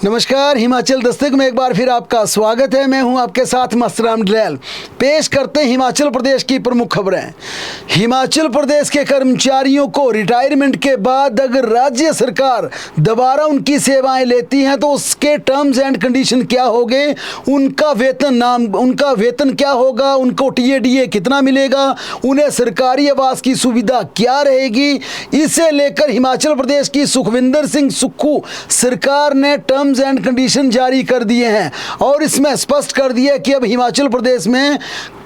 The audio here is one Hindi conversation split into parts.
नमस्कार, हिमाचल दस्तक में एक बार फिर आपका स्वागत है। मैं हूं आपके साथ मस्तराम डलैल। पेश करते हैं हिमाचल प्रदेश की प्रमुख खबरें। हिमाचल प्रदेश के कर्मचारियों को रिटायरमेंट के बाद अगर राज्य सरकार दोबारा उनकी सेवाएं लेती है तो उसके टर्म्स एंड कंडीशन क्या होंगे, उनका वेतन क्या होगा, उनको टीएडीए कितना मिलेगा, उन्हें सरकारी आवास की सुविधा क्या रहेगी, इसे लेकर हिमाचल प्रदेश की सुखविंदर सिंह सुक्खू सरकार ने टर्म्स एंड कंडीशन जारी कर दिए हैं और इसमें स्पष्ट कर दिया कि अब हिमाचल प्रदेश में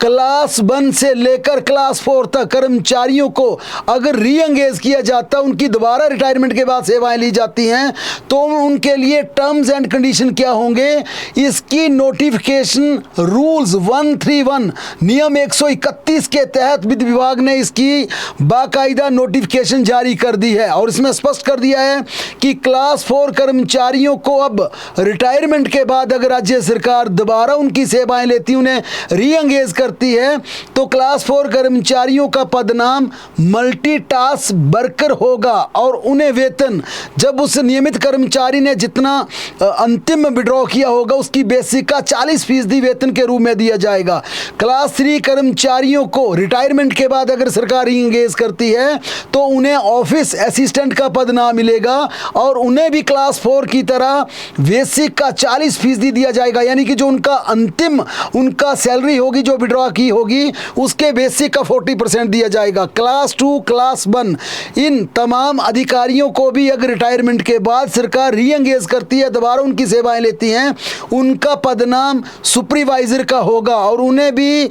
क्लास 1 से लेकर क्लास 4 तक कर्मचारियों को अगर री एंगेज किया जाता, उनकी दोबारा रिटायरमेंट के बाद सेवाएं ली जाती हैं तो उनके लिए टर्म्स एंड कंडीशन क्या होंगे, इसकी नोटिफिकेशन रूल्स 131 नियम 131 के तहत वित्त विभाग ने इसकी बाकायदा नोटिफिकेशन जारी कर दी है और इसमें स्पष्ट कर दिया है कि क्लास 4 कर्मचारियों को अब रिटायरमेंट के बाद अगर राज्य सरकार दोबारा उनकी सेवाएं लेती, उन्हें री एंगेज करती है तो क्लास 4 कर्मचारियों का पदनाम मल्टीटास्क वर्कर होगा और उन्हें वेतन जब उस नियमित कर्मचारी ने जितना अंतिम विड्रॉ किया होगा उसकी बेसिक का 40% वेतन के रूप में दिया जाएगा। क्लास 3 कर्मचारियों को रिटायरमेंट के बाद अगर सरकार री एंगेज करती है तो उन्हें ऑफिस असिस्टेंट का पदनाम मिलेगा और उन्हें भी क्लास 4 की तरह बेसिक का 40% दिया जाएगा, यानी कि जो उनका अंतिम उनका सैलरी होगी जो विड्रॉ की होगी उसके बेसिक का 40% दिया जाएगा। क्लास 2 क्लास 1 इन तमाम अधिकारियों को भी अगर रिटायरमेंट के बाद सरकार री एंगेज करती है, दोबारा उनकी सेवाएं लेती हैं, उनका पदनाम सुपरवाइजर का होगा और उन्हें भी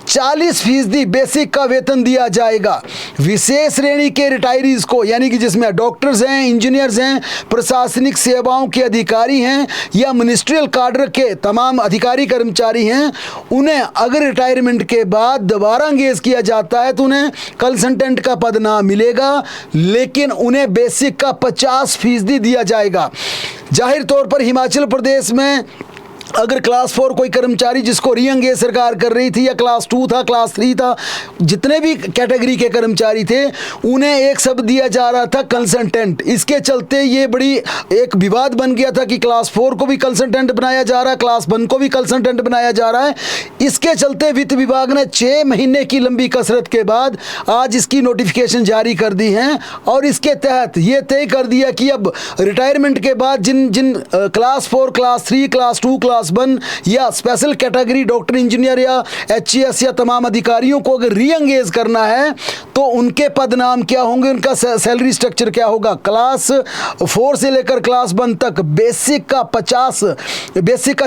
40% बेसिक का वेतन दिया जाएगा। विशेष श्रेणी के रिटायरीज को, यानी कि जिसमें डॉक्टर्स हैं, इंजीनियर्स हैं, प्रशासनिक सेवाओं के अधिकारी हैं या मिनिस्ट्रियल काडर के तमाम अधिकारी कर्मचारी हैं, उन्हें अगर रिटायरमेंट के बाद दोबारा एंगेज किया जाता है तो उन्हें कंसल्टेंट का पदनाम मिलेगा, लेकिन उन्हें बेसिक का 50% दिया जाएगा। जाहिर तौर पर हिमाचल प्रदेश में अगर क्लास 4 कोई कर्मचारी जिसको री एंगेज सरकार कर रही थी या क्लास 2 था, क्लास 3 था, जितने भी कैटेगरी के कर्मचारी थे उन्हें एक शब्द दिया जा रहा था कंसल्टेंट। इसके चलते ये बड़ी एक विवाद बन गया था कि क्लास 4 को भी कंसल्टेंट बनाया जा रहा है, क्लास 1 को भी कंसल्टेंट बनाया जा रहा है। इसके चलते वित्त विभाग ने 6 महीने की लंबी कसरत के बाद आज इसकी नोटिफिकेशन जारी कर दी है और इसके तहत ये तय कर दिया कि अब रिटायरमेंट के बाद जिन क्लास 4 क्लास 3 क्लास 2 क्लास 1 या स्पेशल कैटेगरी डॉक्टर इंजीनियर या एचईएस या तमाम अधिकारियों को अगर री एंगेज करना है तो उनके पदनाम क्या होंगे, उनका सैलरी स्ट्रक्चर क्या होगा। क्लास 4 से लेकर क्लास 1 तक बेसिक का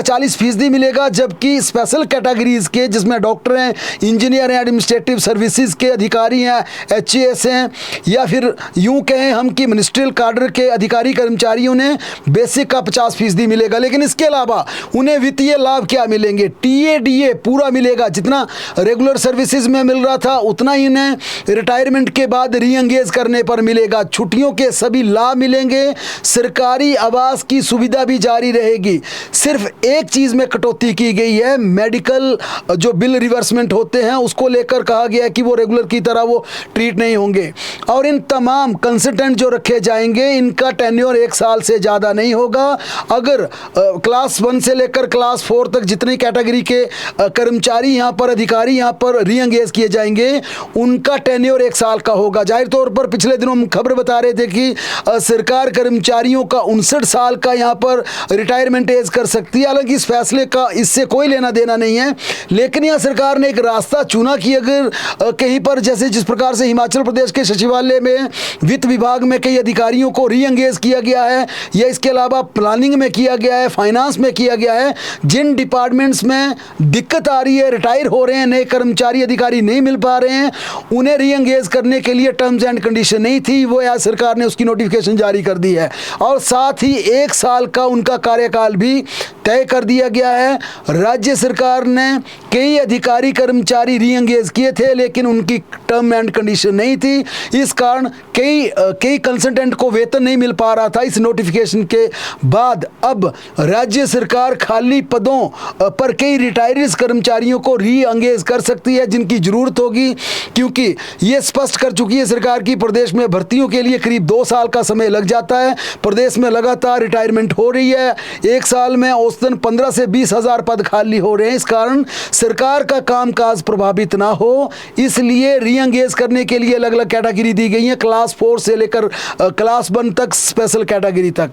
40% मिलेगा, जबकि स्पेशल कैटेगरीज के जिसमें डॉक्टर हैं, इंजीनियर हैं, एडमिनिस्ट्रेटिव सर्विसेज के अधिकारी हैं, एचईएस हैं या फिर यूं कहें हम कि मिनिस्ट्रियल काडर के अधिकारी कर्मचारियों ने बेसिक का 50% मिलेगा। लेकिन इसके अलावा उन्हें वित्तीय लाभ क्या मिलेंगे, टीएडीए पूरा मिलेगा, जितना रेगुलर सर्विसेज में मिल रहा था उतना ही इन्हें रिटायरमेंट के बाद री एंगेज करने पर मिलेगा। छुट्टियों के सभी लाभ मिलेंगे, सरकारी आवास की सुविधा भी जारी रहेगी। सिर्फ एक चीज में कटौती की गई है, मेडिकल जो बिल रिवर्समेंट होते हैं उसको लेकर कहा गया है कि वो रेगुलर की तरह वो ट्रीट नहीं होंगे और इन तमाम कंसल्टेंट जो रखे जाएंगे इनका टेन्योर 1 साल से ज़्यादा नहीं होगा। अगर क्लास 1 से लेकर क्लास 4 तक जितनी कैटेगरी के कर्मचारी यहाँ पर अधिकारी यहाँ पर री एंगेज किए जाएंगे उनका टेन्योर 1 साल का होगा। जाहिर तौर पर पिछले दिनों हम खबर बता रहे थे कि सरकार कर्मचारियों का 59 साल का यहाँ पर रिटायरमेंट एज कर सकती है। हालांकि इस फैसले का इससे कोई लेना देना नहीं है, लेकिन यहाँ सरकार ने एक रास्ता चुना कि अगर कहीं पर जैसे जिस प्रकार से हिमाचल प्रदेश के सचिवालय में वित्त विभाग में कई अधिकारियों को री एंगेज किया गया है या इसके अलावा प्लानिंग में किया गया है, फाइनेंस में किया गया है, जिन डिपार्टमेंट्स में दिक्कत आ रही है, रिटायर हो रहे हैं, नए कर्मचारी अधिकारी नहीं मिल पा रहे हैं, उन्हें री एंगेज करने के लिए टर्म्स एंड कंडीशन नहीं थी, वो आज सरकार ने उसकी नोटिफिकेशन जारी कर दी है और साथ ही 1 साल का उनका कार्यकाल भी तय कर दिया गया है। राज्य सरकार ने कई अधिकारी कर्मचारी री एंगेज किए थे लेकिन उनकी टर्म एंड कंडीशन नहीं थी, इस कारण कई कंसल्टेंट को वेतन नहीं मिल पा रहा था। इस नोटिफिकेशन के बाद अब राज्य सरकार खाली पदों पर कई रिटायरीज कर्मचारियों को री एंगेज कर सकती है जिनकी जरूरत होगी, क्योंकि ये स्पष्ट कर चुकी है सरकार की प्रदेश में भर्तियों के लिए करीब 2 साल का समय लग जाता है। प्रदेश प्रदेश में लगातार रिटायरमेंट हो रही है। एक साल में औसतन 15 से 20 हज़ार पद खाली हो रहे हैं। इस कारण सरकार का कामकाज प्रभावित ना हो, इसलिए रीएंगेज करने के लिए अलग अलग कैटेगरी दी गई है, क्लास 4 से लेकर क्लास 1 तक, स्पेशल कैटेगरी तक।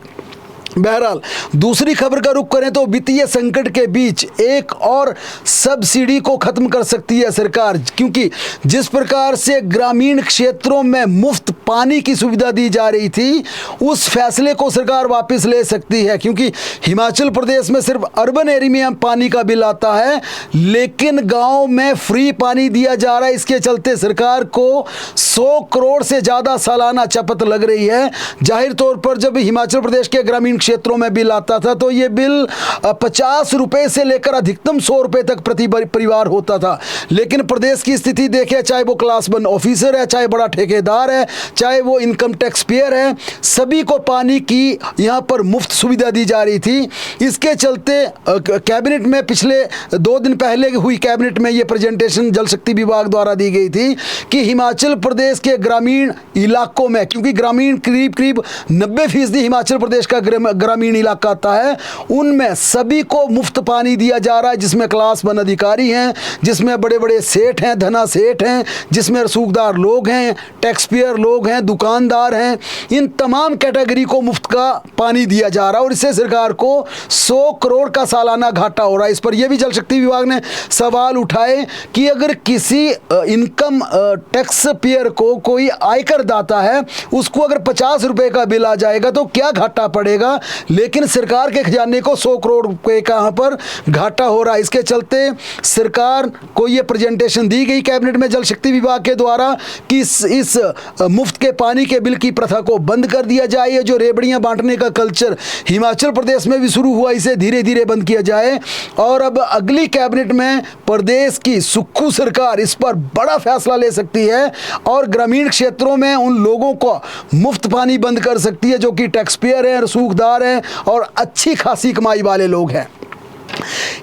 बहरहाल दूसरी खबर का रुख करें तो वित्तीय संकट के बीच एक और सब्सिडी को खत्म कर सकती है सरकार, क्योंकि जिस प्रकार से ग्रामीण क्षेत्रों में मुफ्त पानी की सुविधा दी जा रही थी, उस फैसले को सरकार वापस ले सकती है। क्योंकि हिमाचल प्रदेश में सिर्फ अर्बन एरिया में पानी का बिल आता है, लेकिन गांव में फ्री पानी दिया जा रहा है। इसके चलते सरकार को 100 करोड़ से ज़्यादा सालाना चपत लग रही है। जाहिर तौर पर जब हिमाचल प्रदेश के ग्रामीण क्षेत्रों में बिल आता था तो ये बिल 50 रुपए से लेकर अधिकतम 100 रुपए तक प्रति परिवार होता था। लेकिन प्रदेश की स्थिति देखें, चाहे वो क्लास 1 ऑफिसर है, चाहे बड़ा ठेकेदार है, चाहे वो इनकम टैक्स पेयर है, सभी को पानी की यहाँ पर मुफ्त सुविधा दी जा रही थी। इसके चलते कैबिनेट में पिछले 2 दिन पहले हुई कैबिनेट में ये प्रेजेंटेशन जल शक्ति विभाग द्वारा दी गई थी कि हिमाचल प्रदेश के ग्रामीण इलाकों में, क्योंकि ग्रामीण करीब 90% हिमाचल प्रदेश का ग्रामीण इलाका आता है, उनमें सभी को मुफ्त पानी दिया जा रहा है, जिसमें क्लास 1 अधिकारी हैं, जिसमें बड़े बड़े सेठ हैं, धना सेठ हैं, जिसमें रसूखदार लोग हैं, टैक्स पेयर लोग हैं, दुकानदार हैं। इन तमाम कैटेगरी को मुफ्त का पानी दिया जा रहा है और इससे सरकार को 100 करोड़ का सालाना घाटा हो रहा है। इस पर यह भी जल शक्ति विभाग ने सवाल उठाए कि अगर किसी इनकम टैक्स पेयर को कोई आयकर दाता है, उसको अगर 50 रुपए का बिल आ जाएगा तो क्या घाटा पड़ेगा, लेकिन सरकार के खजाने को 100 करोड़ रुपए का यहाँ पर घाटा हो रहा है। इसके चलते सरकार को ये प्रेजेंटेशन दी गई कैबिनेट में जल शक्ति विभाग के द्वारा कि इस मुफ्त के पानी के बिल की प्रथा को बंद कर दिया जाए। ये जो रेबड़ियां बांटने का कल्चर हिमाचल प्रदेश में भी शुरू हुआ, इसे धीरे धीरे बंद किया जाए। और अब अगली कैबिनेट में प्रदेश की सुक्खू सरकार इस पर बड़ा फैसला ले सकती है और ग्रामीण क्षेत्रों में उन लोगों को मुफ्त पानी बंद कर सकती है जो कि टैक्स पेयर हैं, रसूखदार हैं और अच्छी खासी कमाई वाले लोग हैं।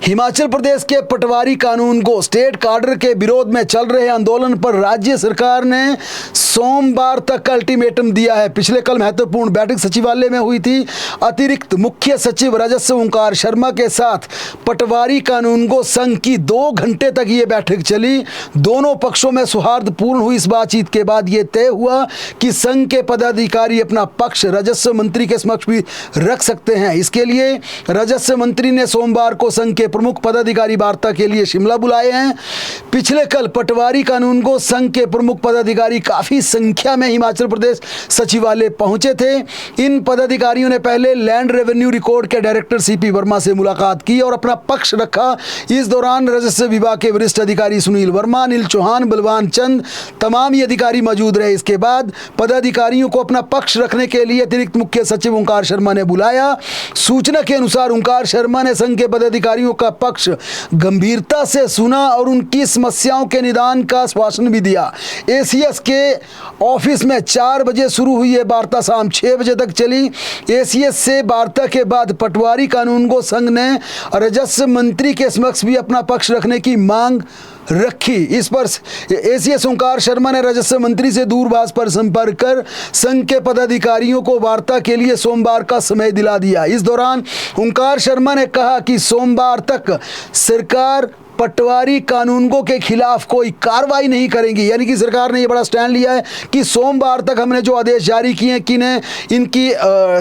हिमाचल प्रदेश के पटवारी कानून को स्टेट कार्डर के विरोध में चल रहे आंदोलन पर राज्य सरकार ने सोमवार तक अल्टीमेटम दिया है। पिछले कल महत्वपूर्ण बैठक सचिवालय में हुई थी। अतिरिक्त मुख्य सचिव राजस्व ओंकार शर्मा के साथ पटवारी कानून को संघ की 2 घंटे तक ये बैठक चली। दोनों पक्षों में सौहार्दपूर्ण हुई इस बातचीत के बाद ये तय हुआ कि संघ के पदाधिकारी अपना पक्ष राजस्व मंत्री के समक्ष भी रख सकते हैं। इसके लिए राजस्व मंत्री ने सोमवार को संघ के प्रमुख पदाधिकारी वार्ता के लिए शिमला बुलाए हैं। पिछले कल पटवारी कानून को संघ के प्रमुख पदाधिकारी काफी संख्या में हिमाचल प्रदेश सचिवालय पहुंचे थे। इन पदाधिकारियों ने पहले लैंड रेवेन्यू रिकॉर्ड के डायरेक्टर सीपी वर्मा से मुलाकात की और अपना पक्ष रखा। इस दौरान राजस्व विभाग के वरिष्ठ अधिकारी सुनील वर्मा, अनिल चौहान, बलवान चंद, तमाम ही अधिकारी मौजूद रहे। इसके बाद पदाधिकारियों को अपना पक्ष रखने के लिए अतिरिक्त मुख्य सचिव ओंकार शर्मा ने बुलाया। सूचना के अनुसार ओंकार शर्मा ने संघ के पदाधिकारियों का पक्ष गंभीरता से सुना और उनकी समस्याओं के निदान का आश्वासन भी दिया। एसीएस के ऑफिस में 4 बजे शुरू हुई ये वार्ता शाम 6 बजे तक चली। एसीएस से वार्ता के बाद पटवारी कानून को संघ ने राजस्व मंत्री के समक्ष भी अपना पक्ष रखने की मांग रखी। इस पर एसीएस ओंकार शर्मा ने राजस्व मंत्री से दूरभाष पर संपर्क कर संघ के पदाधिकारियों को वार्ता के लिए सोमवार का समय दिला दिया। इस दौरान ओंकार शर्मा ने कहा कि सोमवार तक सरकार पटवारी कानूनगों के खिलाफ कोई कार्रवाई नहीं करेंगी। यानी कि सरकार ने ये बड़ा स्टैंड लिया है कि सोमवार तक हमने जो आदेश जारी किए हैं कि इनकी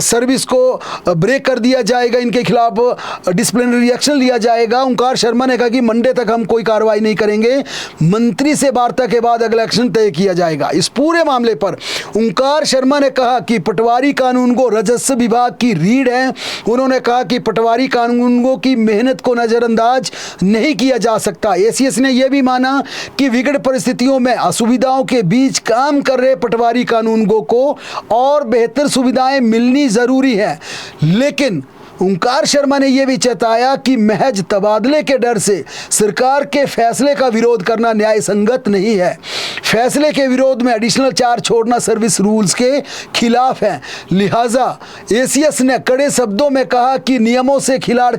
सर्विस को ब्रेक कर दिया जाएगा, इनके खिलाफ डिसिप्लिनरी रिएक्शन लिया जाएगा। ओंकार शर्मा ने कहा कि मंडे तक हम कोई कार्रवाई नहीं करेंगे, मंत्री से वार्ता के बाद अगला एक्शन तय किया जाएगा। इस पूरे मामले पर ओंकार शर्मा ने कहा कि पटवारी कानूनगो राजस्व विभाग की रीढ़ है। उन्होंने कहा कि पटवारी कानूनगो की मेहनत को नजरअंदाज नहीं किया जा सकता। एसीएस ने यह भी माना कि विकट परिस्थितियों में असुविधाओं के बीच काम कर रहे पटवारी कानूनगो को और बेहतर सुविधाएं मिलनी जरूरी है, लेकिन ओंकार शर्मा ने यह भी चेताया कि महज तबादले के डर से सरकार के फैसले का विरोध करना न्याय संगत नहीं है। फैसले के विरोध में एडिशनल चार्ज छोड़ना सर्विस रूल्स के खिलाफ है। लिहाजा एसीएस ने कड़े शब्दों में कहा कि नियमों से खिलवाड़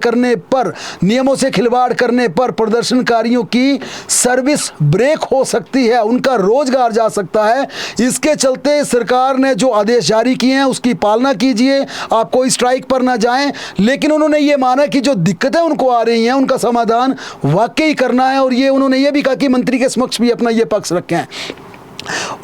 करने पर प्रदर्शनकारियों की सर्विस ब्रेक हो सकती है, उनका रोजगार जा सकता है। इसके चलते सरकार ने जो आदेश जारी किए हैं उसकी पालना कीजिए, आप कोई स्ट्राइक पर ना जाएं। लेकिन उन्होंने ये माना कि जो दिक्कतें उनको आ रही हैं उनका समाधान वाकई करना है, और ये उन्होंने ये भी कहा कि मंत्री के समक्ष भी अपना ये पक्ष रखें।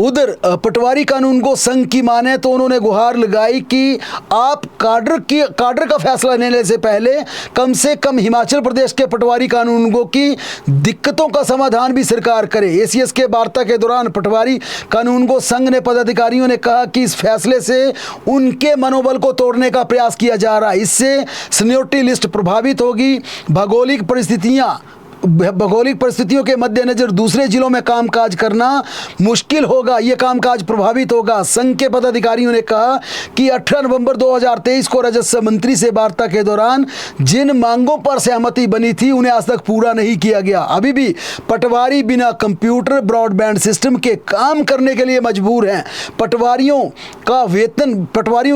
उधर पटवारी कानून को संघ की माने तो उन्होंने गुहार लगाई कि आप काडर का फैसला लेने से पहले कम से कम हिमाचल प्रदेश के पटवारी कानूनगों की दिक्कतों का समाधान भी सरकार करे। एसीएस के वार्ता के दौरान पटवारी कानूनगो संघ ने पदाधिकारियों ने कहा कि इस फैसले से उनके मनोबल को तोड़ने का प्रयास किया जा रहा है। इससे सीनियरिटी लिस्ट प्रभावित होगी। भौगोलिक परिस्थितियों के मद्देनजर दूसरे जिलों में कामकाज करना मुश्किल होगा, ये कामकाज प्रभावित होगा। संघ के पदाधिकारियों ने कहा कि 18 नवंबर 2023 को राजस्व मंत्री से वार्ता के दौरान जिन मांगों पर सहमति बनी थी उन्हें आज तक पूरा नहीं किया गया। अभी भी पटवारी बिना कंप्यूटर ब्रॉडबैंड सिस्टम के काम करने के लिए मजबूर हैं। पटवारियों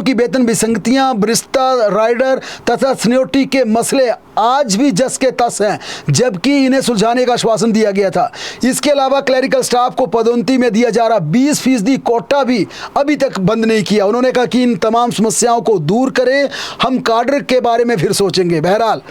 की वेतन विसंगतियां, वरिष्ठता, राइडर तथा सीनियरिटी के मसले आज भी जस के तस हैं, जबकि इन्हें सुलझाने का आश्वासन दिया गया था। इसके अलावा क्लरिकल स्टाफ को पदोन्नति में दिया जा रहा 20% कोटा भी अभी तक बंद नहीं किया। उन्होंने कहा कि इन तमाम समस्याओं को दूर करें, हम काडर के बारे में फिर सोचेंगे। बहरहाल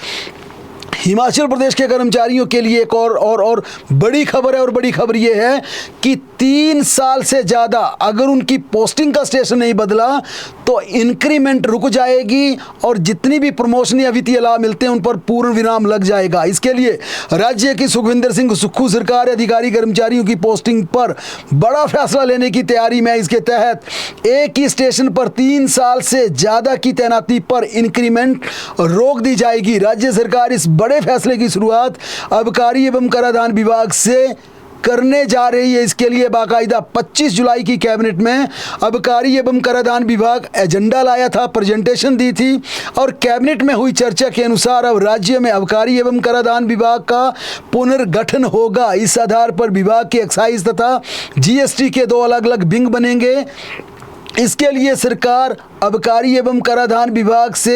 हिमाचल प्रदेश के कर्मचारियों के लिए एक और बड़ी खबर है, और बड़ी खबर यह है कि 3 साल से ज़्यादा अगर उनकी पोस्टिंग का स्टेशन नहीं बदला तो इंक्रीमेंट रुक जाएगी, और जितनी भी प्रमोशन या वित्तीय लाभ मिलते हैं उन पर पूर्ण विराम लग जाएगा। इसके लिए राज्य की सुखविंदर सिंह सुक्खू सरकार अधिकारी कर्मचारियों की पोस्टिंग पर बड़ा फैसला लेने की तैयारी में। इसके तहत एक ही स्टेशन पर 3 साल से ज़्यादा की तैनाती पर इंक्रीमेंट रोक दी जाएगी। राज्य सरकार इस बड़े फैसले की शुरुआत आबकारी एवं कराधान विभाग से करने जा रही है। इसके लिए बाकायदा 25 जुलाई की कैबिनेट में आबकारी एवं कराधान विभाग एजेंडा लाया था, प्रेजेंटेशन दी थी, और कैबिनेट में हुई चर्चा के अनुसार अब राज्य में आबकारी एवं कराधान विभाग का पुनर्गठन होगा। इस आधार पर विभाग के एक्साइज तथा जीएसटी के 2 अलग अलग विंग बनेंगे। इसके लिए सरकार आबकारी एवं कराधान विभाग से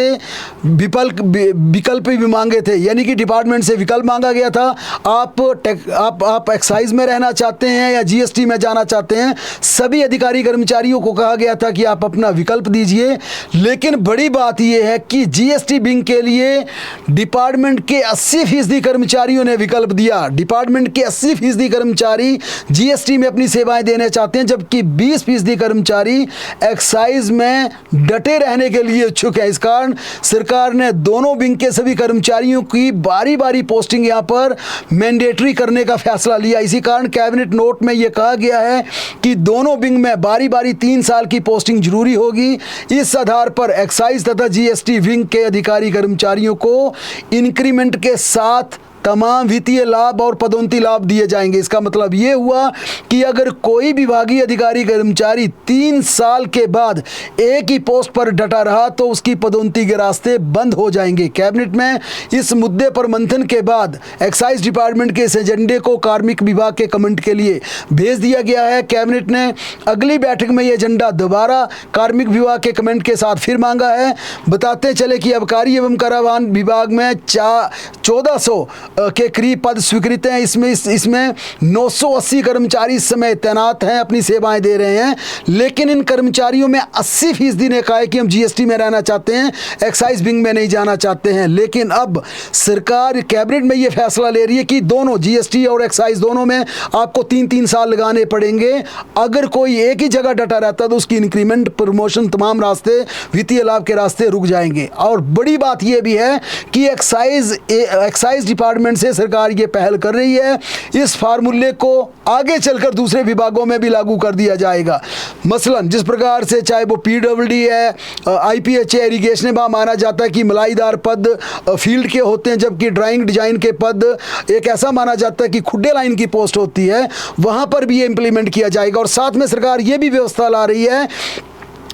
विकल्प भी मांगे थे, यानी कि डिपार्टमेंट से विकल्प मांगा गया था। आप एक्साइज में रहना चाहते हैं या जीएसटी में जाना चाहते हैं, सभी अधिकारी कर्मचारियों को कहा गया था कि आप अपना विकल्प दीजिए। लेकिन बड़ी बात यह है कि जीएसटी विंग के लिए डिपार्टमेंट के 80% कर्मचारियों ने विकल्प दिया। डिपार्टमेंट के 80% कर्मचारी जीएसटी में अपनी सेवाएं देना चाहते हैं, जबकि 20% कर्मचारी एक्साइज में डटे रहने के लिए इच्छुक है। इस कारण सरकार ने दोनों विंग के सभी कर्मचारियों की बारी बारी पोस्टिंग यहां पर मैंडेटरी करने का फैसला लिया। इसी कारण कैबिनेट नोट में यह कहा गया है कि दोनों विंग में बारी बारी 3 साल की पोस्टिंग जरूरी होगी। इस आधार पर एक्साइज तथा जीएसटी विंग के अधिकारी कर्मचारियों को इंक्रीमेंट के साथ तमाम वित्तीय लाभ और पदोन्नति लाभ दिए जाएंगे। इसका मतलब ये हुआ कि अगर कोई विभागीय अधिकारी कर्मचारी 3 साल के बाद एक ही पोस्ट पर डटा रहा तो उसकी पदोन्नति के रास्ते बंद हो जाएंगे। कैबिनेट में इस मुद्दे पर मंथन के बाद एक्साइज डिपार्टमेंट के इस एजेंडे को कार्मिक विभाग के कमेंट के लिए भेज दिया गया है। कैबिनेट ने अगली बैठक में ये एजेंडा दोबारा कार्मिक विभाग के कमेंट के साथ फिर मांगा है। बताते चले कि आबकारी एवं कराधान विभाग में 1400 के करीब पद स्वीकृत हैं। इसमें 980 कर्मचारी इस समय तैनात हैं, अपनी सेवाएं दे रहे हैं। लेकिन इन कर्मचारियों में 80% ने कहा है कि हम जीएसटी में रहना चाहते हैं, एक्साइज विंग में नहीं जाना चाहते हैं। लेकिन अब सरकार कैबिनेट में ये फैसला ले रही है कि दोनों जीएसटी और एक्साइज दोनों में आपको 3-3 साल लगाने पड़ेंगे। अगर कोई एक ही जगह डटा रहता तो उसकी इंक्रीमेंट, प्रमोशन, तमाम रास्ते, वित्तीय लाभ के रास्ते रुक जाएंगे। और बड़ी बात यह भी है कि एक्साइज डिपार्टमेंट से सरकार ये पहल कर रही है। इस फार्मूले को आगे चलकर दूसरे विभागों में भी लागू कर दिया जाएगा। मसलन जिस प्रकार से चाहे वो पीडब्ल्यूडी है, आईपीएच है, इरिगेशन है, वहाँ माना जाता है कि मलाईदार पद फील्ड के होते हैं, जबकि ड्राइंग डिजाइन के पद एक ऐसा माना जाता है कि खुड्डे लाइन की पोस्ट होती है। वहाँ पर भी ये इंप्लीमेंट किया जाएगा। और साथ में सरकार ये भी व्यवस्था ला रही है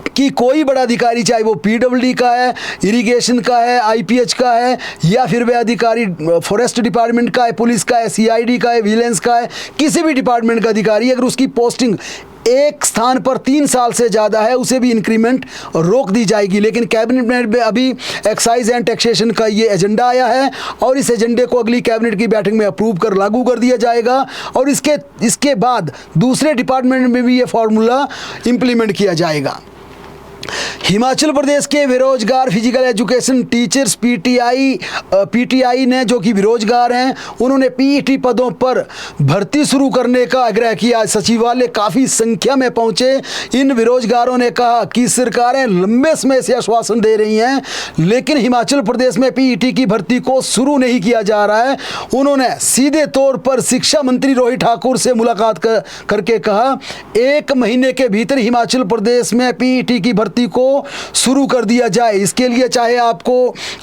कि कोई बड़ा अधिकारी, चाहे वो पीडब्ल्यूडी का है, इरिगेशन का है, आईपीएच का है, या फिर वह अधिकारी फॉरेस्ट डिपार्टमेंट का है, पुलिस का है, सीआईडी का है, विजिलेंस का है, किसी भी डिपार्टमेंट का अधिकारी, अगर उसकी पोस्टिंग एक स्थान पर 3 साल से ज़्यादा है, उसे भी इंक्रीमेंट रोक दी जाएगी। लेकिन कैबिनेट में अभी एक्साइज एंड टैक्सेशन का ये एजेंडा आया है और इस एजेंडे को अगली कैबिनेट की बैठक में अप्रूव कर लागू कर दिया जाएगा और इसके बाद दूसरे डिपार्टमेंट में भी ये फार्मूला इम्प्लीमेंट किया जाएगा। हिमाचल प्रदेश के बेरोजगार फिजिकल एजुकेशन टीचर्स पीटीआई ने, जो कि बेरोजगार हैं, उन्होंने पीईटी पदों पर भर्ती शुरू करने का आग्रह किया। सचिवालय काफ़ी संख्या में पहुंचे। इन बेरोजगारों ने कहा कि सरकारें लंबे समय से आश्वासन दे रही हैं, लेकिन हिमाचल प्रदेश में पीईटी की भर्ती को शुरू नहीं किया जा रहा है। उन्होंने सीधे तौर पर शिक्षा मंत्री रोहित ठाकुर से मुलाकात करके कहा 1 महीने के भीतर हिमाचल प्रदेश में पीईटी की भर्ती को शुरू कर दिया जाए। इसके लिए चाहे आपको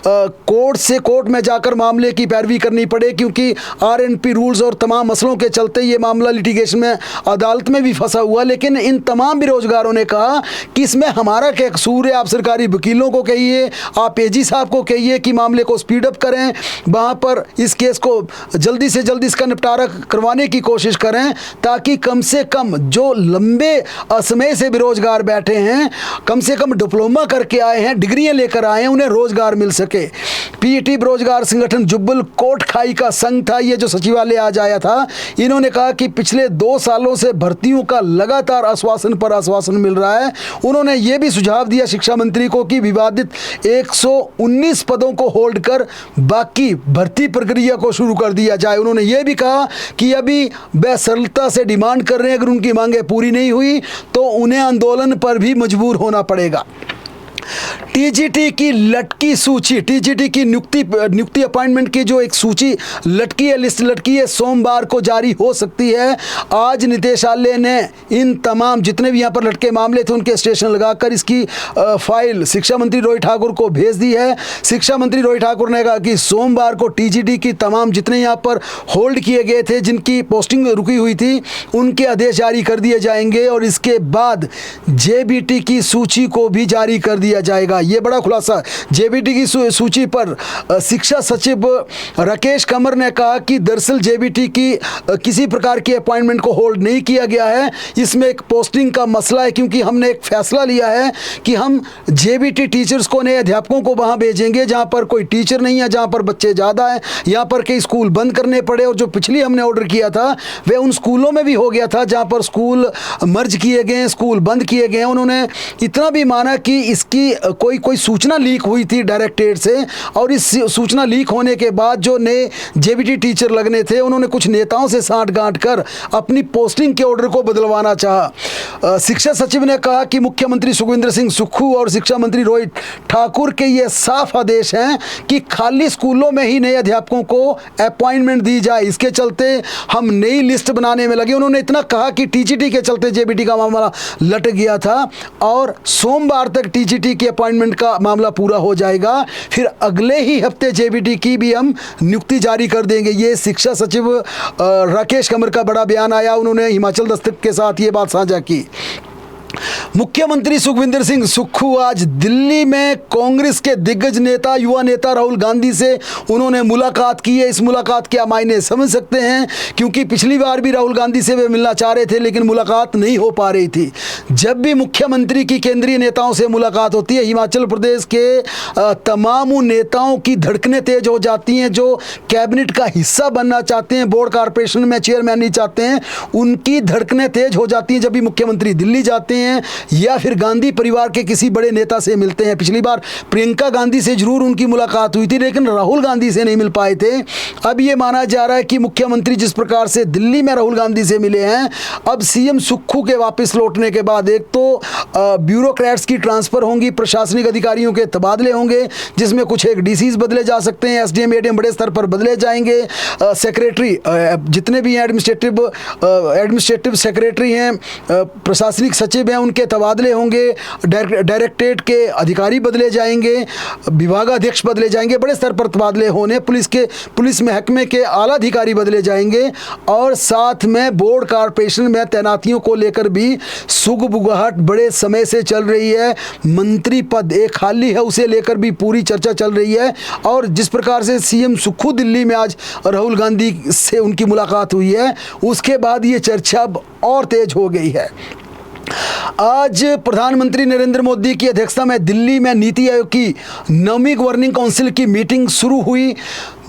कोर्ट में जाकर मामले की पैरवी करनी पड़े, क्योंकि आरएनपी रूल्स और तमाम मसलों के चलते ये मामला लिटिगेशन में अदालत में भी फंसा हुआ। लेकिन इन तमाम बेरोजगारों ने कहा कि इसमें हमारा क्या कसूर है। आप सरकारी वकीलों को कहिए, आप एजी साहब को कहिए कि मामले को स्पीड अप करें, वहाँ पर इस केस को जल्दी से जल्दी इसका निपटारा करवाने की कोशिश करें, ताकि कम से कम जो लंबे समय से बेरोजगार बैठे हैं, कम से कम डिप्लोमा करके आए हैं, डिग्रियां लेकर आए हैं, उन्हें रोजगार मिल सके। पीईटी बेरोजगार संगठन जुब्बल कोटखाई का संघ था, ये जो सचिवालय आज आया था, इन्होंने कहा कि पिछले 2 सालों से भर्तियों का लगातार आश्वासन पर आश्वासन मिल रहा है। उन्होंने ये भी सुझाव दिया शिक्षा मंत्री को कि विवादित 119 पदों को होल्ड कर बाकी भर्ती प्रक्रिया को शुरू कर दिया जाए। उन्होंने ये भी कहा कि अभी वह सरलता से डिमांड कर रहे हैं, अगर उनकी मांगें पूरी नहीं हुई तो उन्हें आंदोलन पर भी मजबूर होना पड़ेगा। टीजीटी की लटकी सूची, टीजीटी की नियुक्ति अपॉइंटमेंट की जो एक सूची लटकी है, लिस्ट लटकी है, सोमवार को जारी हो सकती है। आज निदेशालय ने इन तमाम जितने भी यहाँ पर लटके मामले थे उनके स्टेशन लगाकर इसकी फाइल शिक्षा मंत्री रोहित ठाकुर को भेज दी है। शिक्षा मंत्री रोहित ठाकुर ने कहा कि सोमवार को टीजीटी की तमाम जितने यहाँ पर होल्ड किए गए थे, जिनकी पोस्टिंग रुकी हुई थी, उनके आदेश जारी कर दिए जाएंगे और इसके बाद जेबीटी की सूची को भी जारी कर दिया जाएगा। ये बड़ा खुलासा जेबीटी की सूची पर शिक्षा सचिव राकेश कंवर ने कहा कि दरअसल जेबीटी की किसी प्रकार की अपॉइंटमेंट को होल्ड नहीं किया गया है। इसमें एक पोस्टिंग का मसला है, क्योंकि हमने एक फैसला लिया है कि हम जेबीटी टीचर्स को, नए अध्यापकों को वहां भेजेंगे जहां पर कोई टीचर नहीं है, जहां पर बच्चे ज़्यादा हैं, यहाँ पर कई स्कूल बंद करने पड़े। और जो पिछली हमने ऑर्डर किया था वह उन स्कूलों में भी हो गया था जहाँ पर स्कूल मर्ज किए गए, स्कूल बंद किए गए। उन्होंने इतना भी माना कि इसकी कोई सूचना लीक हुई थी डायरेक्टरेट से, और इस सूचना लीक होने के बाद जो नए जेबीटी टीचर लगने थे, उन्होंने कुछ नेताओं से साठ गांठ कर अपनी पोस्टिंग के ऑर्डर को बदलवाना चाहा। शिक्षा सचिव ने कहा कि मुख्यमंत्री सुखविंदर सिंह सुक्खू और शिक्षा मंत्री रोहित ठाकुर के ये साफ आदेश हैं कि खाली स्कूलों में ही नए अध्यापकों को अपॉइंटमेंट दी जाए। इसके चलते हम नई लिस्ट बनाने में लगे। उन्होंने इतना कहा कि टीजीटी के चलते जेबीटी का मामला लट गया था और सोमवार तक टीजीटी की अपॉइंटमेंट का मामला पूरा हो जाएगा, फिर अगले ही हफ्ते जेबीटी की भी हम नियुक्ति जारी कर देंगे। ये शिक्षा सचिव राकेश कंवर का बड़ा बयान आया, उन्होंने हिमाचल दस्तक के साथ ये बात साझा की। मुख्यमंत्री सुखविंदर सिंह सुक्खू आज दिल्ली में कांग्रेस के दिग्गज नेता, युवा नेता राहुल गांधी से उन्होंने मुलाकात की है। इस मुलाकात के मायने समझ सकते हैं, क्योंकि पिछली बार भी राहुल गांधी से वे मिलना चाह रहे थे लेकिन मुलाकात नहीं हो पा रही थी। जब भी मुख्यमंत्री की केंद्रीय नेताओं से मुलाकात होती है, हिमाचल प्रदेश के तमाम नेताओं की धड़कनें तेज हो जाती हैं। जो कैबिनेट का हिस्सा बनना चाहते हैं, बोर्ड कॉर्पोरेशन में चेयरमैन नहीं चाहते हैं, उनकी धड़कनें तेज हो जाती हैं जब भी मुख्यमंत्री दिल्ली जाते हैं या फिर गांधी परिवार के किसी बड़े नेता से मिलते हैं। पिछली बार प्रियंका गांधी से जरूर उनकी मुलाकात हुई थी, लेकिन राहुल गांधी से नहीं मिल पाए थे। अब ये माना जा रहा है कि मुख्यमंत्री जिस प्रकार से दिल्ली में राहुल गांधी से मिले हैं, अब सीएम सुक्खू के वापस लौटने के बाद एक तो ब्यूरोक्रेट्स की ट्रांसफर होंगी, प्रशासनिक अधिकारियों के तबादले होंगे, जिसमें कुछ एक डीसीज बदले जा सकते हैं, एसडीएम एडीएम बड़े स्तर पर बदले जाएंगे, सेक्रेटरी जितने भी हैं एडमिनिस्ट्रेटिव सेक्रेटरी हैं, प्रशासनिक सचिव हैं उनके तबादले होंगे, डायरेक्टरेट के अधिकारी बदले जाएंगे, विभागाध्यक्ष बदले जाएंगे, बड़े स्तर पर तबादले होने, पुलिस महकमे के आला अधिकारी बदले जाएंगे और साथ में बोर्ड कॉरपोरेशन में तैनातियों को लेकर भी सुगबुगाहट बड़े समय से चल रही है। मंत्री पद एक खाली है, उसे लेकर भी पूरी चर्चा चल रही है। और जिस प्रकार से सीएम सुक्खू दिल्ली में आज राहुल गांधी से उनकी मुलाकात हुई है, उसके बाद ये चर्चा और तेज हो गई है। आज प्रधानमंत्री नरेंद्र मोदी की अध्यक्षता में दिल्ली में नीति आयोग की 9वीं गवर्निंग काउंसिल की मीटिंग शुरू हुई।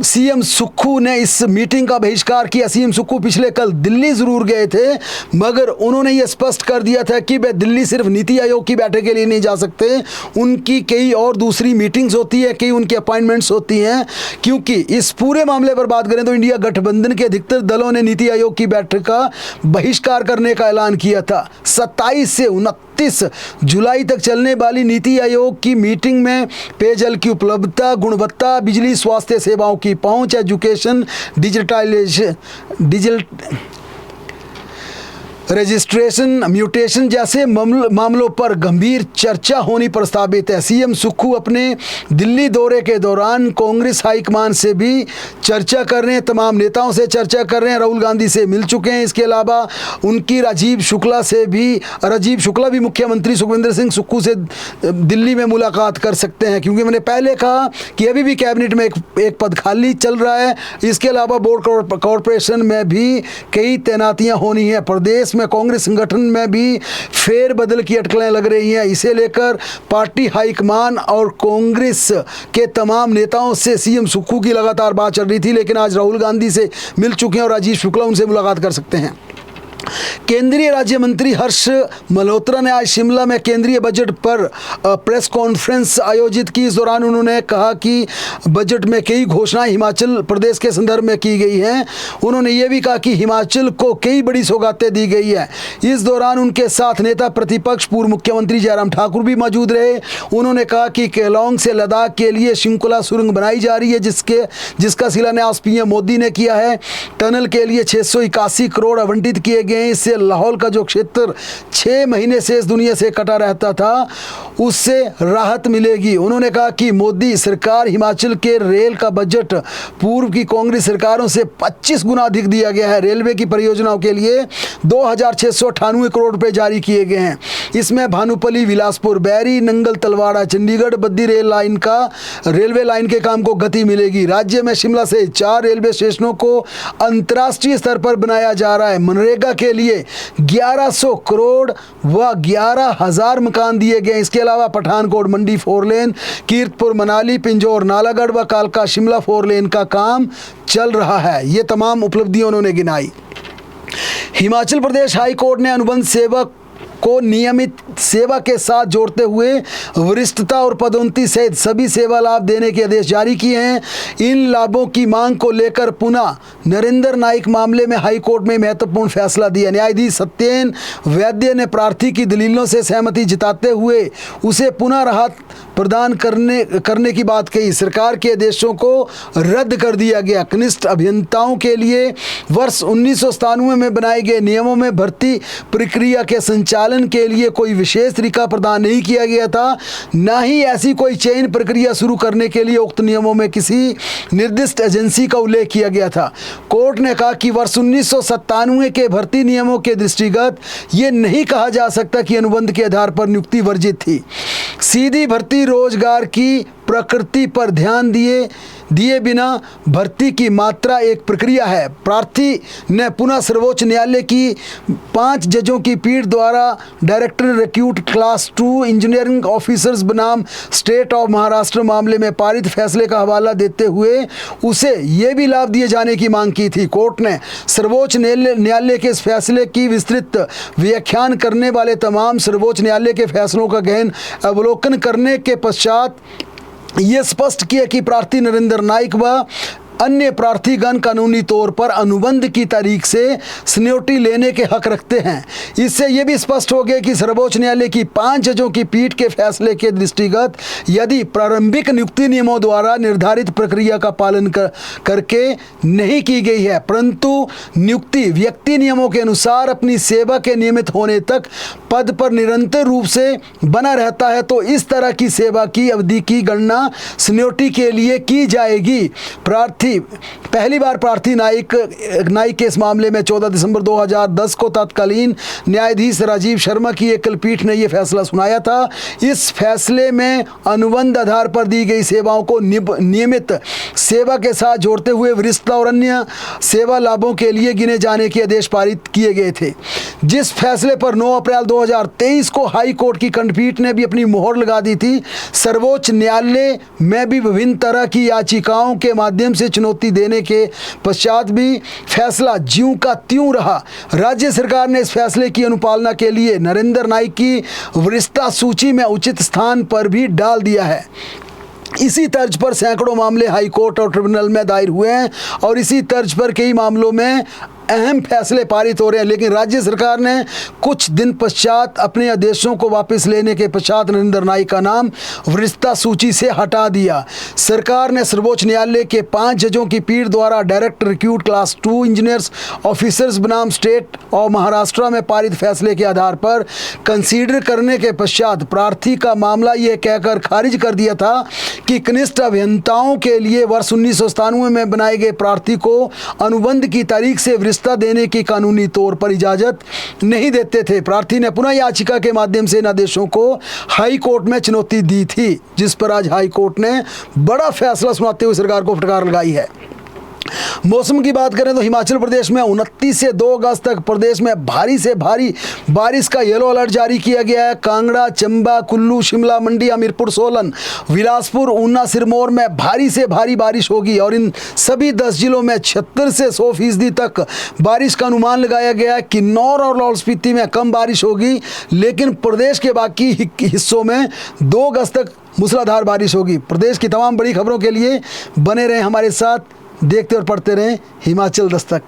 सीएम सुक्खू ने इस मीटिंग का बहिष्कार किया। सीएम सुक्खू पिछले कल दिल्ली जरूर गए थे, मगर उन्होंने ये स्पष्ट कर दिया था कि वे दिल्ली सिर्फ नीति आयोग की बैठक के लिए नहीं जा सकते, उनकी कई और दूसरी मीटिंग्स होती है, कई उनकी अपॉइंटमेंट्स होती हैं। क्योंकि इस पूरे मामले पर बात करें तो इंडिया गठबंधन के अधिकतर दलों ने नीति आयोग की बैठक का बहिष्कार करने का ऐलान किया था। 27 से 29 जुलाई तक चलने वाली नीति आयोग की मीटिंग में पेयजल की उपलब्धता, गुणवत्ता, बिजली, स्वास्थ्य सेवाओं की पहुंच, एजुकेशन, रजिस्ट्रेशन, म्यूटेशन जैसे मामलों पर गंभीर चर्चा होनी प्रस्तावित है। सीएम सुक्खू अपने दिल्ली दौरे के दौरान कांग्रेस हाईकमान से भी चर्चा कर रहे हैं, तमाम नेताओं से चर्चा कर रहे हैं, राहुल गांधी से मिल चुके हैं। इसके अलावा उनकी राजीव शुक्ला भी मुख्यमंत्री सुखविंदर सिंह सुक्खू से दिल्ली में मुलाकात कर सकते हैं, क्योंकि मैंने पहले कहा कि अभी भी कैबिनेट में एक पद खाली चल रहा है। इसके अलावा बोर्ड कॉरपोरेशन में भी कई तैनातियां होनी है। प्रदेश में कांग्रेस संगठन में भी फेरबदल की अटकलें लग रही हैं। इसे लेकर पार्टी हाईकमान और कांग्रेस के तमाम नेताओं से सीएम सुक्खू की लगातार बात चल रही थी, लेकिन आज राहुल गांधी से मिल चुके हैं और राजीव शुक्ला उनसे मुलाकात कर सकते हैं। केंद्रीय राज्य मंत्री हर्ष मल्होत्रा ने आज शिमला में केंद्रीय बजट पर प्रेस कॉन्फ्रेंस आयोजित की। इस दौरान उन्होंने कहा कि बजट में कई घोषणाएं हिमाचल प्रदेश के संदर्भ में की गई हैं। उन्होंने ये भी कहा कि हिमाचल को कई बड़ी सौगातें दी गई है। इस दौरान उनके साथ नेता प्रतिपक्ष पूर्व मुख्यमंत्री जयराम ठाकुर भी मौजूद रहे। उन्होंने कहा कि केलोंग से लद्दाख के लिए शिंकुला सुरंग बनाई जा रही है, जिसका शिलान्यास पीएम मोदी ने किया है। टनल के लिए 681 करोड़ आवंटित किए गए। इससे लाहौल का जो क्षेत्र 6 महीने से इस दुनिया से कटा रहता था, उससे राहत मिलेगी। उन्होंने कहा कि मोदी सरकार हिमाचल के रेल का बजट पूर्व की कांग्रेस सरकारों से 25 गुना अधिक दिया गया है। रेलवे की परियोजनाओं के लिए 2698 करोड़ रुपए जारी किए गए हैं। इसमें भानुपल्ली बिलासपुर बैरी, नंगल तलवाड़ा चंडीगढ़ बद्दी रेलवे लाइन के काम को गति मिलेगी। राज्य में शिमला से 4 रेलवे स्टेशनों को अंतर्राष्ट्रीय स्तर पर बनाया जा रहा है। मनरेगा के लिए 1100 करोड़ व 11,000 मकान दिए गए। इसके अलावा पठानकोट मंडी 4 लेन, कीरतपुर मनाली, पिंजौर नालागढ़ व कालका शिमला 4 लेन का काम चल रहा है। ये तमाम उपलब्धियां उन्होंने गिनाई। हिमाचल प्रदेश हाई कोर्ट ने अनुबंध सेवक को नियमित सेवा के साथ जोड़ते हुए वरिष्ठता और पदोन्नति सहित सभी सेवा लाभ देने के आदेश जारी किए हैं। इन लाभों की मांग को लेकर पुनः नरेंद्र नाइक मामले में हाई कोर्ट में महत्वपूर्ण फैसला दिया। न्यायाधीश सत्येन वैद्य ने प्रार्थी की दलीलों से सहमति जताते हुए उसे पुनः राहत प्रदान करने की बात कही। सरकार के आदेशों को रद्द कर दिया गया। कनिष्ठ अभियंताओं के लिए वर्ष 1997 में बनाए गए नियमों में भर्ती प्रक्रिया के संचालन के लिए कोई विशेष तरीका प्रदान नहीं किया गया था, न ही ऐसी कोई चयन प्रक्रिया शुरू करने के लिए उक्त नियमों में किसी निर्दिष्ट एजेंसी का उल्लेख किया गया था। कोर्ट ने कहा कि वर्ष 1997 के भर्ती नियमों के दृष्टिगत ये नहीं कहा जा सकता कि अनुबंध के आधार पर नियुक्ति वर्जित थी। सीधी भर्ती रोजगार की प्रकृति पर ध्यान दिए बिना भर्ती की मात्रा एक प्रक्रिया है। प्रार्थी ने पुनः सर्वोच्च न्यायालय की 5 जजों की पीठ द्वारा director recruit class 2 engineering officers बनाम स्टेट ऑफ महाराष्ट्र मामले में पारित फैसले का हवाला देते हुए उसे ये भी लाभ दिए जाने की मांग की थी। कोर्ट ने सर्वोच्च न्यायालय के इस फैसले की विस्तृत व्याख्यान करने वाले तमाम सर्वोच्च न्यायालय के फैसलों का गहन अवलोकन करने के पश्चात ये स्पष्ट किया कि प्रार्थी नरेंद्र नाइक व अन्य प्रार्थीगण कानूनी तौर पर अनुबंध की तारीख से स्न्योटी लेने के हक रखते हैं। इससे यह भी स्पष्ट हो गया कि सर्वोच्च न्यायालय की 5 जजों की पीठ के फैसले के दृष्टिगत यदि प्रारंभिक नियुक्ति नियमों द्वारा निर्धारित प्रक्रिया का पालन करके नहीं की गई है, परंतु नियुक्ति व्यक्ति नियमों के अनुसार अपनी सेवा के नियमित होने तक पद पर निरंतर रूप से बना रहता है, तो इस तरह की सेवा की अवधि की गणना स्न्योटी के लिए की जाएगी। पहली बार प्रार्थी न्यायिक के इस मामले में 14 दिसंबर 2010 को तत्कालीन न्यायाधीश राजीव शर्मा की एकल पीठ ने यह फैसला सुनाया था। इस फैसले में अनुबंध आधार पर दी गई सेवाओं को नियमित सेवा के साथ जोड़ते हुए वरिष्ठता और अन्य सेवा लाभों के लिए गिने जाने के आदेश पारित किए गए थे। जिस फैसले पर 9 अप्रैल 2023 को हाई कोर्ट की खंडपीठ ने भी अपनी मोहर लगा दी थी, सर्वोच्च न्यायालय में भी विभिन्न तरह की याचिकाओं के माध्यम से चुनौती देने के पश्चात भी फैसला ज्यों का त्यों रहा। राज्य सरकार ने इस फैसले की अनुपालना के लिए नरेंद्र नाइक की वरिष्ठता सूची में उचित स्थान पर भी डाल दिया है। इसी तर्ज पर सैकड़ों मामले हाई कोर्ट और ट्रिब्यूनल में दायर हुए हैं और इसी तर्ज पर कई मामलों में अहम फैसले पारित हो रहे हैं, लेकिन राज्य सरकार ने कुछ दिन पश्चात अपने आदेशों को वापस लेने के पश्चात नरेंद्र नाइक का नाम वरिष्ठता सूची से हटा दिया। सरकार ने सर्वोच्च न्यायालय के 5 जजों की पीठ द्वारा direct recruit class 2 engineers officers बनाम स्टेट और महाराष्ट्र में पारित फैसले के आधार पर कंसीडर करने के पश्चात प्रार्थी का मामला यह कहकर खारिज कर दिया था कि कनिष्ठ अभियंताओं के लिए वर्ष 1997 में बनाए गए प्रार्थी को अनुबंध की तारीख से देने की कानूनी तौर पर इजाजत नहीं देते थे। प्रार्थी ने पुनः याचिका के माध्यम से इन आदेशों को हाई कोर्ट में चुनौती दी थी, जिस पर आज हाई कोर्ट ने बड़ा फैसला सुनाते हुए सरकार को फटकार लगाई है। मौसम की बात करें तो हिमाचल प्रदेश में 29 से 2 अगस्त तक प्रदेश में भारी से भारी बारिश का येलो अलर्ट जारी किया गया है। कांगड़ा, चंबा, कुल्लू, शिमला, मंडी, हमीरपुर, सोलन, बिलासपुर, ऊना, सिरमौर में भारी से भारी बारिश होगी और इन सभी 10 जिलों में 76 से 100% तक बारिश का अनुमान लगाया गया है। किन्नौर और लाहौल स्पीति में कम बारिश होगी, लेकिन प्रदेश के बाकी हिस्सों में 2 अगस्त तक मूसलाधार बारिश होगी। प्रदेश की तमाम बड़ी खबरों के लिए बने रहें हमारे साथ, देखते और पढ़ते रहें हिमाचल दस्तक।